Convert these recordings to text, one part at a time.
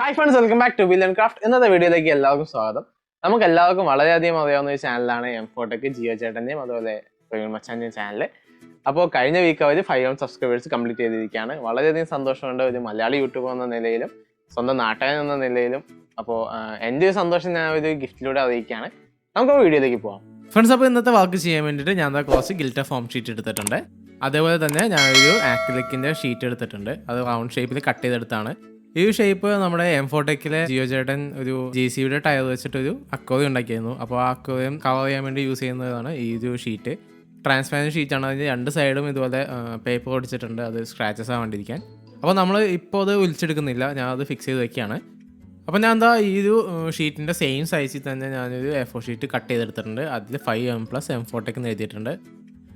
Hi friends, welcome back to will and craft. ഇന്നത്തെ വീഡിയോയിലേക്ക് എല്ലാവർക്കും സ്വാഗതം. നമുക്ക് എല്ലാവർക്കും വളരെയധികം അറിയാവുന്ന ഒരു ചാനലാണ് M4Tech ജിയോ ചേട്ടൻ്റെയും അതുപോലെ പ്രവീൺ മച്ചാൻ്റെയും ചാനൽ. അപ്പോൾ കഴിഞ്ഞ വീക്ക് അവർ 500 സബ്സ്ക്രൈബേഴ്സ് കംപ്ലീറ്റ് ചെയ്തിരിക്കുകയാണ്. വളരെയധികം സന്തോഷമുണ്ട് ഒരു മലയാളി യൂട്യൂബർ എന്ന നിലയിലും സ്വന്തം നാട്ടുകാരൻ എന്ന നിലയിലും. അപ്പോൾ എൻ്റെ ഒരു സന്തോഷം ഞാൻ ഒരു ഗിഫ്റ്റിലൂടെ അറിയിക്കുകയാണ്. നമുക്ക് വീഡിയോയിലേക്ക് പോകാം ഫ്രണ്ട്സ്. അപ്പോൾ ഇന്നത്തെ വർക്ക് ചെയ്യാൻ വേണ്ടിയിട്ട് ഞാൻ കുറച്ച് ഗിൽറ്റ ഫോം ഷീറ്റ് എടുത്തിട്ടുണ്ട്. അതേപോലെ തന്നെ ഞാനൊരു ആക്രിലിക്കിൻ്റെ ഷീറ്റ് എടുത്തിട്ടുണ്ട്. അത് റൗണ്ട് ഷേപ്പിൽ കട്ട് ചെയ്തെടുത്താണ്. ഈ ഷേപ്പ് നമ്മുടെ M4Techലെ ജിയോ ചേട്ടൻ ഒരു JCB ടയർ വെച്ചിട്ടൊരു അക്വേറിയം ഉണ്ടാക്കിയിരുന്നു. അപ്പോൾ ആ അക്വേറിയം കവർ ചെയ്യാൻ വേണ്ടി യൂസ് ചെയ്യുന്നതാണ് ഈ ഒരു ഷീറ്റ്. ട്രാൻസ്പാരൻറ്റ് ഷീറ്റാണ്. അതിൻ്റെ രണ്ട് സൈഡും ഇതുപോലെ പേപ്പർ ഒടിച്ചിട്ടുണ്ട്, അത് സ്ക്രാച്ചസ് ആവാണ്ടിരിക്കാൻ. അപ്പോൾ നമ്മൾ ഇപ്പോൾ അത് ഒലിച്ചെടുക്കുന്നില്ല, ഞാൻ അത് ഫിക്സ് ചെയ്ത് വയ്ക്കുകയാണ്. അപ്പോൾ ഞാൻ ഈ ഒരു ഷീറ്റിൻ്റെ സെയിം സൈസിൽ തന്നെ ഞാനൊരു A4 ഷീറ്റ് കട്ട് ചെയ്തെടുത്തിട്ടുണ്ട്. അതിൽ 5M+ M4Tech എന്ന് എഴുതിയിട്ടുണ്ട്.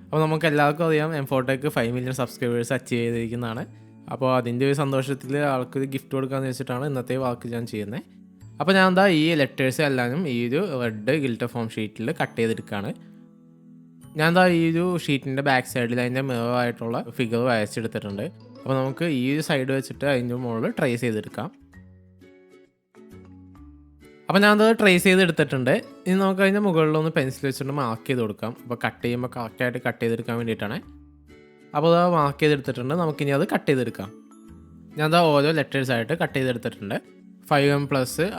അപ്പോൾ നമുക്ക് എല്ലാവർക്കും അറിയാം M4Tech 5 മില്യൺ സബ്സ്ക്രൈബേഴ്സ് അച്ചീവ് ചെയ്തിരിക്കുന്നതാണ്. അപ്പോൾ അതിൻ്റെ ഒരു സന്തോഷത്തിൽ ആൾക്കൊരു ഗിഫ്റ്റ് കൊടുക്കാമെന്ന് വെച്ചിട്ടാണ് ഇന്നത്തെ വർക്ക് ഞാൻ ചെയ്യുന്നത്. അപ്പോൾ ഞാൻ ഈ ലെറ്റേഴ്സ് എല്ലാവരും ഈ ഒരു റെഡ് ഗിൽറ്റ ഫോം ഷീറ്റിൽ കട്ട് ചെയ്തെടുക്കുകയാണ്. ഞാൻ ഈ ഒരു ഷീറ്റിൻ്റെ ബാക്ക് സൈഡിൽ അതിൻ്റെ മിററായിട്ടുള്ള ഫിഗർ വരച്ചെടുത്തിട്ടുണ്ട്. അപ്പോൾ നമുക്ക് ഈ ഒരു സൈഡ് വെച്ചിട്ട് അതിൻ്റെ മുകളിൽ ട്രേസ് ചെയ്തെടുക്കാം. അപ്പോൾ ഞാനത് ട്രേസ് ചെയ്തെടുത്തിട്ടുണ്ട്. ഇനി നമുക്ക് അതിൻ്റെ മുകളിലൊന്ന് പെൻസിൽ വെച്ചിട്ട് മാർക്ക് ചെയ്ത് കൊടുക്കാം. അപ്പോൾ കട്ട് ചെയ്യുമ്പോൾ കറക്റ്റായിട്ട് കട്ട് ചെയ്തെടുക്കാൻ വേണ്ടിയിട്ടാണ്. അപ്പോൾ അത് മാർക്ക് ചെയ്തെടുത്തിട്ടുണ്ട്. നമുക്കിനി അത് കട്ട് ചെയ്തെടുക്കാം. ഞാൻ ഓരോ ലെറ്റേഴ്സായിട്ട് കട്ട് ചെയ്തെടുത്തിട്ടുണ്ട്. 5M+,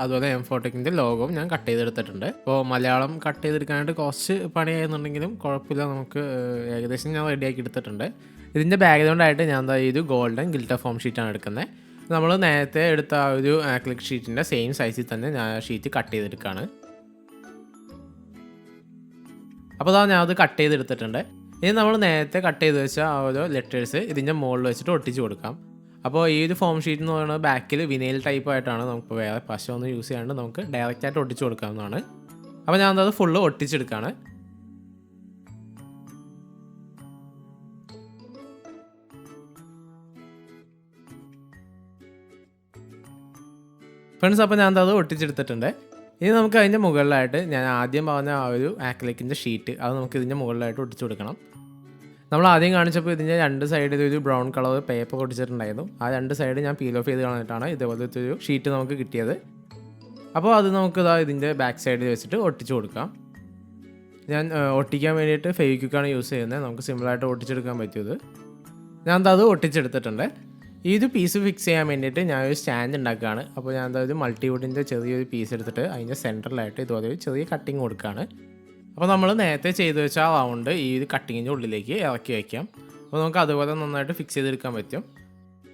അതുപോലെ M4Techൻ്റെ ലോഗോവും ഞാൻ കട്ട് ചെയ്തെടുത്തിട്ടുണ്ട്. അപ്പോൾ മലയാളം കട്ട് ചെയ്തെടുക്കാനായിട്ട് കുറച്ച് പണിയായിരുന്നുണ്ടെങ്കിലും കുഴപ്പമില്ല, നമുക്ക് ഏകദേശം ഞാൻ റെഡിയാക്കി എടുത്തിട്ടുണ്ട്. ഇതിൻ്റെ ബാക്ക്ഗ്രൗണ്ടായിട്ട് ഞാൻ ഈ ഒരു ഗോൾഡൻ ഗിൽറ്റ ഫോം ഷീറ്റാണ് എടുക്കുന്നത്. നമ്മൾ നേരത്തെ എടുത്ത ആ ഒരു ആക്രിലിക് ഷീറ്റിൻ്റെ സെയിം സൈസിൽ തന്നെ ഞാൻ ഷീറ്റ് കട്ട് ചെയ്തെടുക്കുകയാണ്. അപ്പോൾ ഞാൻ അത് കട്ട് ചെയ്തെടുത്തിട്ടുണ്ട്. ഇനി നമ്മൾ നേരത്തെ കട്ട് ചെയ്ത് വെച്ചാൽ ആ ഓരോ ലെറ്റേഴ്സ് ഇതിൻ്റെ മുകളിൽ വെച്ചിട്ട് ഒട്ടിച്ച് കൊടുക്കാം. അപ്പോൾ ഈ ഒരു ഫോം ഷീറ്റ് എന്ന് പറയുന്നത് ബാക്കിൽ വിനൈൽ ടൈപ്പ് ആയിട്ടാണ്. നമുക്ക് വേറെ പശയൊന്നും യൂസ് ചെയ്യാണ്ട് നമുക്ക് ഡയറക്റ്റായിട്ട് ഒട്ടിച്ച് കൊടുക്കാവുന്നതാണ്. അപ്പോൾ ഞാൻ അത് ഫുള്ള് ഒട്ടിച്ചെടുക്കുകയാണ്. ഫ്രണ്ട്സ്, അപ്പോൾ ഞാൻ അത് ഒട്ടിച്ചെടുത്തിട്ടുണ്ട്. ഇനി നമുക്ക് അതിൻ്റെ മുകളിലായിട്ട് ഞാൻ ആദ്യം പറഞ്ഞ ആ ഒരു ആക്രിലിക്കിൻ്റെ ഷീറ്റ് അത് നമുക്ക് ഇതിൻ്റെ മുകളിലായിട്ട് ഒട്ടിച്ചു കൊടുക്കണം. നമ്മൾ ആദ്യം കാണിച്ചപ്പോൾ ഇതിൻ്റെ രണ്ട് സൈഡിൽ ഒരു ബ്രൗൺ കളർ പേപ്പർ ഒട്ടിച്ചിട്ടുണ്ടായിരുന്നു. ആ രണ്ട് സൈഡ് ഞാൻ പീൽ ഓഫ് ചെയ്ത് കളഞ്ഞിട്ടാണ് ഇതേപോലത്തെ ഒരു ഷീറ്റ് നമുക്ക് കിട്ടിയത്. അപ്പോൾ അത് നമുക്ക് ഇതിൻ്റെ ബാക്ക് സൈഡിൽ വെച്ചിട്ട് ഒട്ടിച്ചു കൊടുക്കാം. ഞാൻ ഒട്ടിക്കാൻ വേണ്ടിയിട്ട് ഫെവിക്വിക്കാണ് യൂസ് ചെയ്യുന്നത്. നമുക്ക് സിമ്പിളായിട്ട് ഒട്ടിച്ചെടുക്കാൻ പറ്റിയത്. ഞാൻ അത് ഒട്ടിച്ചെടുത്തിട്ടുണ്ട്. ഈ ഒരു പീസ് ഫിക്സ് ചെയ്യാൻ വേണ്ടിയിട്ട് ഞാനൊരു സ്റ്റാൻഡ് ഉണ്ടാക്കുകയാണ്. അപ്പോൾ ഞാൻ ഒരു മൾട്ടിവുഡിൻ്റെ ചെറിയൊരു പീസ് എടുത്തിട്ട് അതിൻ്റെ സെൻറ്ററിലായിട്ട് ഇതുപോലെ ഒരു ചെറിയ കട്ടിങ് കൊടുക്കുകയാണ്. അപ്പോൾ നമ്മൾ നേരത്തെ ചെയ്ത് വെച്ചാൽ ആ റൗണ്ട് ഈ ഒരു കട്ടിങ്ങിൻ്റെ ഉള്ളിലേക്ക് ഇറക്കി വയ്ക്കാം. അപ്പോൾ നമുക്ക് അതുപോലെ നന്നായിട്ട് ഫിക്സ് ചെയ്തെടുക്കാൻ പറ്റും.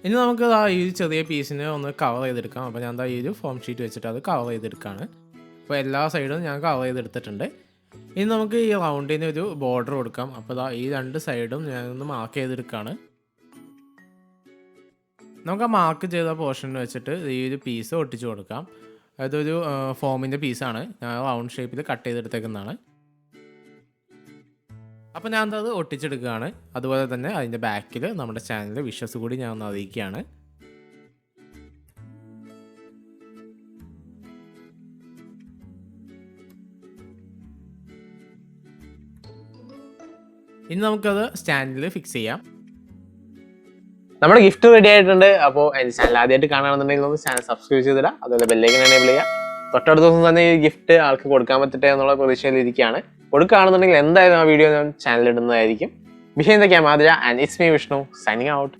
ഇനി നമുക്ക് ഈ ഒരു ചെറിയ പീസിനെ ഒന്ന് കവർ ചെയ്തെടുക്കാം. അപ്പോൾ ഞാൻ ഈ ഒരു ഫോം ഷീറ്റ് വെച്ചിട്ട് അത് കവർ ചെയ്തെടുക്കുകയാണ്. അപ്പോൾ എല്ലാ സൈഡും ഞാൻ കവർ ചെയ്തെടുത്തിട്ടുണ്ട്. ഇനി നമുക്ക് ഈ റൗണ്ടിന് ഒരു ബോർഡർ കൊടുക്കാം. അപ്പോൾ ഈ രണ്ട് സൈഡും ഞാനൊന്ന് മാർക്ക് ചെയ്തെടുക്കുകയാണ്. നമുക്ക് ആ മാർക്ക് ചെയ്ത പോർഷനിൽ വെച്ചിട്ട് ഈ ഒരു പീസ് ഒട്ടിച്ച് കൊടുക്കാം. അതൊരു ഫോമിൻ്റെ പീസാണ്. ഞാൻ റൗണ്ട് ഷേപ്പിൽ കട്ട് ചെയ്തെടുത്തേക്കുന്നതാണ്. അപ്പോൾ ഞാൻ അത് ഒട്ടിച്ചെടുക്കുകയാണ്. അതുപോലെ തന്നെ അതിൻ്റെ ബാക്കിൽ നമ്മുടെ ചാനലിൻ്റെ വിഷസ് കൂടി ഞാൻ ഒന്ന് അറിയിക്കുകയാണ്. ഇനി നമുക്കത് സ്റ്റാൻഡിൽ ഫിക്സ് ചെയ്യാം. നമ്മുടെ ഗിഫ്റ്റ് റെഡി ആയിട്ടുണ്ട്. അപ്പോൾ എൻ്റെ ചാനൽ ആദ്യമായിട്ട് കാണുകയാണെന്നുണ്ടെങ്കിൽ ഒന്ന് ചാനൽ സബ്സ്ക്രൈബ് ചെയ്തിടാം. അതുപോലെ ബെല്ലൈക്കൻ എനേബിൾ ചെയ്യുക. തൊട്ടടുത്ത ദിവസം തന്നെ ഈ ഗിഫ്റ്റ് ആൾക്ക് കൊടുക്കാൻ പറ്റട്ടെ എന്നുള്ള പ്രതീക്ഷയിലിരിക്കുകയാണ്. കൊടുക്കുകയാണെന്നുണ്ടെങ്കിൽ എന്തായാലും ആ വീഡിയോ ഞാൻ ചാനലിൽ ഇടുന്നതായിരിക്കും. Behind the camera and it's me Vishnu signing out.